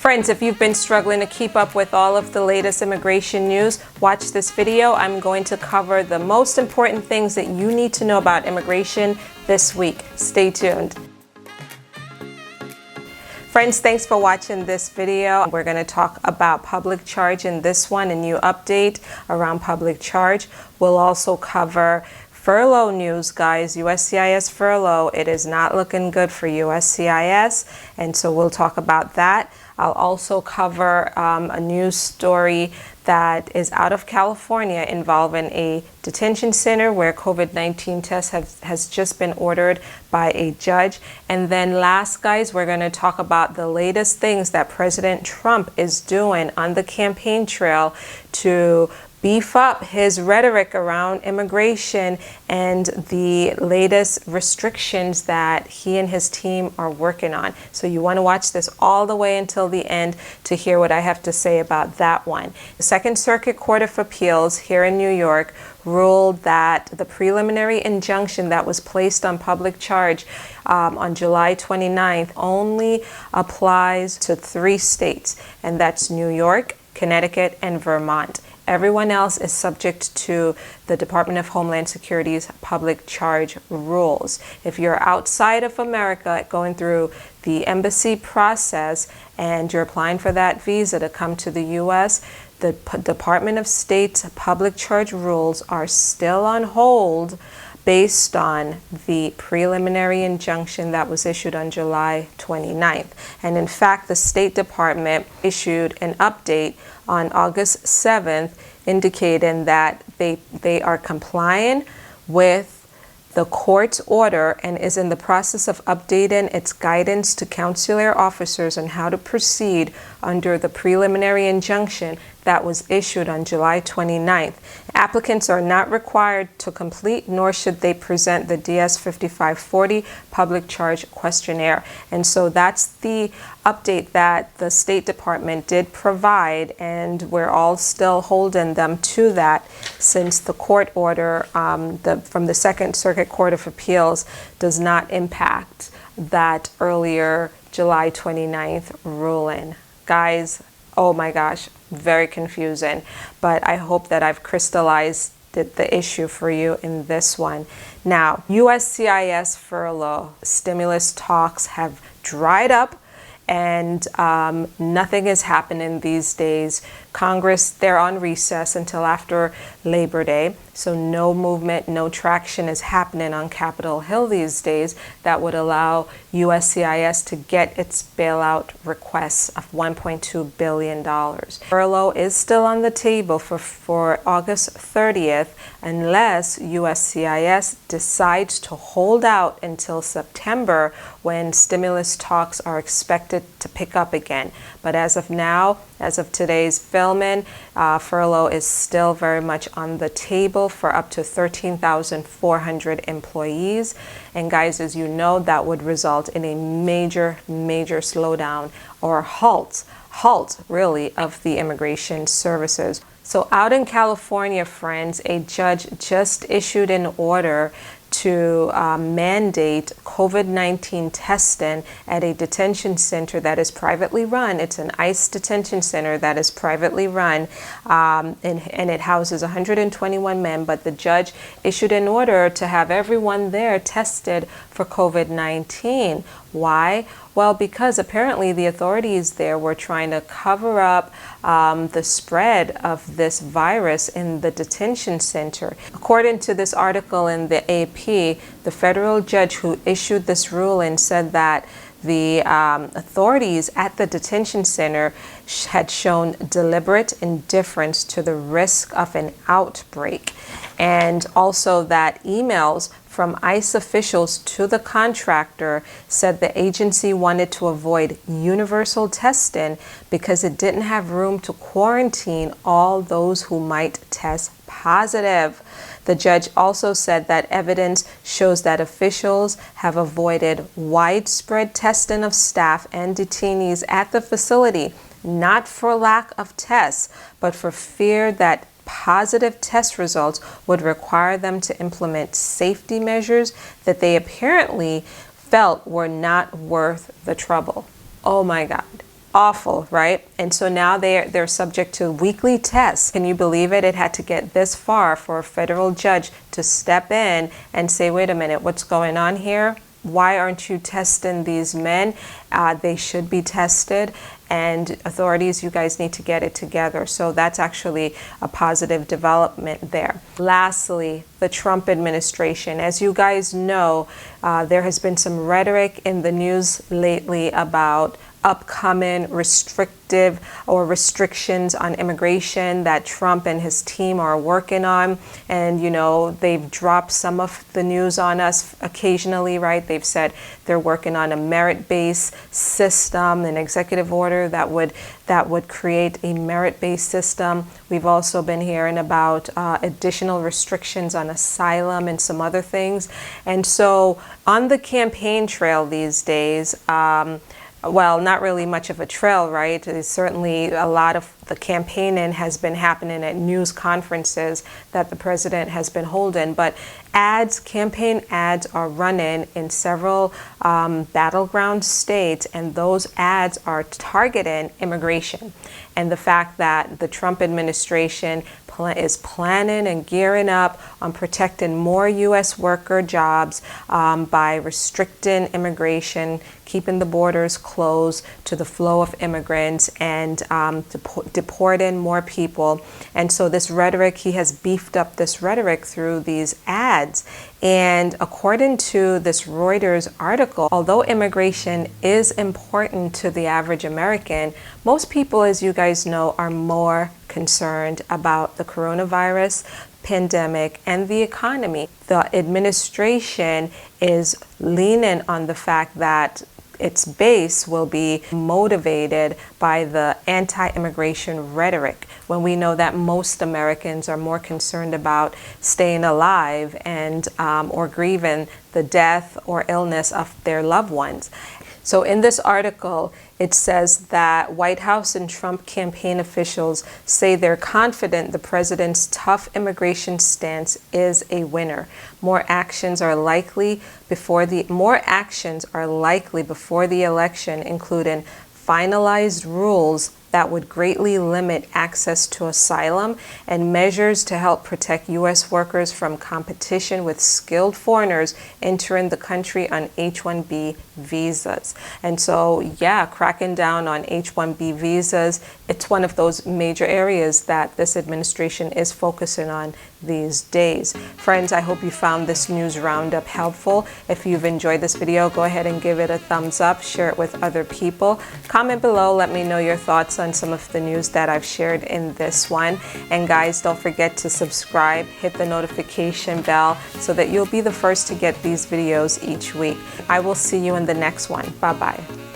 Friends, if you've been struggling to keep up with all of the latest immigration news, watch this video. I'm going to cover the most important things that you need to know about immigration this week. Stay tuned. Friends, thanks for watching this video. We're going to talk about public charge in this one, a new update around public charge. We'll also cover furlough news, guys. USCIS furlough. It is not looking good for USCIS, and so we'll talk about that. I'll also cover a news story that is out of California involving a detention center where COVID-19 tests has just been ordered by a judge. And then last, guys, we're going to talk about the latest things that President Trump is doing on the campaign trail to beef up his rhetoric around immigration and the latest restrictions that he and his team are working on. So you want to watch this all the way until the end to hear what I have to say about that one. The Second Circuit Court of Appeals here in New York ruled that the preliminary injunction that was placed on public charge on July 29th only applies to 3 states, and that's New York, Connecticut, and Vermont. Everyone else is subject to the Department of Homeland Security's public charge rules. If you're outside of America going through the embassy process and you're applying for that visa to come to the U.S., the Department of State's public charge rules are still on hold based on the preliminary injunction that was issued on July 29th. And in fact, the State Department issued an update on August 7th indicating that they are complying with the court's order and is in the process of updating its guidance to consular officers on how to proceed under the preliminary injunction that was issued on July 29th. Applicants are not required to complete, nor should they present the DS 5540 public charge questionnaire. And so that's the update that the State Department did provide, and we're all still holding them to that since the court order from the Second Circuit Court of Appeals does not impact that earlier July 29th ruling. Guys, oh my gosh, very confusing, but I hope that I've crystallized the issue for you in this one. Now, USCIS furlough stimulus talks have dried up, and nothing is happening these days. Congress, they're on recess until after Labor Day, so no movement, no traction is happening on Capitol Hill these days that would allow USCIS to get its bailout requests of $1.2 billion. Furlough is still on the table for August 30th unless USCIS decides to hold out until September when stimulus talks are expected to pick up again. But as of now, as of today's filming, furlough is still very much on the table for up to 13,400 employees. And guys, as you know, that would result in a major slowdown or halt really of the immigration services. So out in California, friends, a judge just issued an order to mandate COVID-19 testing at a detention center that is privately run. It's an ICE detention center that is privately run, and it houses 121 men, but the judge issued an order to have everyone there tested for COVID-19. Why? Well, because apparently the authorities there were trying to cover up the spread of this virus in the detention center. According to this article in the AP, the federal judge who issued this ruling said that the authorities at the detention center had shown deliberate indifference to the risk of an outbreak, and also that emails from ICE officials to the contractor said the agency wanted to avoid universal testing because it didn't have room to quarantine all those who might test positive. The judge also said that evidence shows that officials have avoided widespread testing of staff and detainees at the facility, not for lack of tests, but for fear that positive test results would require them to implement safety measures that they apparently felt were not worth the trouble. Oh my God. Awful, right? And so now they're subject to weekly tests. Can you believe it? It had to get this far for a federal judge to step in and say, wait a minute, what's going on here? Why aren't you testing these men? They should be tested. And authorities, you guys need to get it together. So that's actually a positive development there. Lastly, the Trump administration. As you guys know, there has been some rhetoric in the news lately about upcoming restrictive or restrictions on immigration that Trump and his team are working on. And, you know, they've dropped some of the news on us occasionally, right? They've said they're working on a merit-based system, an executive order that would create a merit-based system. We've also been hearing about additional restrictions on asylum and some other things. And so on the campaign trail these days, well, not really much of a trail, right? There's certainly a lot of the campaigning has been happening at news conferences that the president has been holding, but campaign ads are running in several battleground states, and those ads are targeting immigration. And the fact that the Trump administration is planning and gearing up on protecting more U.S. worker jobs by restricting immigration, keeping the borders closed to the flow of immigrants, and deporting more people. And so this rhetoric, he has beefed up this rhetoric through these ads. And according to this Reuters article, although immigration is important to the average American, most people, as you guys know, are more concerned about the coronavirus pandemic and the economy. The administration is leaning on the fact that its base will be motivated by the anti-immigration rhetoric, when we know that most Americans are more concerned about staying alive and or grieving the death or illness of their loved ones. So in this article, it says that White House and Trump campaign officials say they're confident the president's tough immigration stance is a winner. More actions are likely before the election, including finalized rules that would greatly limit access to asylum and measures to help protect U.S. workers from competition with skilled foreigners entering the country on H-1B visas. And so, yeah, cracking down on H-1B visas, it's one of those major areas that this administration is focusing on these days. Friends, I hope you found this news roundup helpful. If you've enjoyed this video, go ahead and give it a thumbs up, share it with other people. Comment below, let me know your thoughts on some of the news that I've shared in this one. And guys, don't forget to subscribe, hit the notification bell so that you'll be the first to get these videos each week. I will see you in the next one. Bye-bye.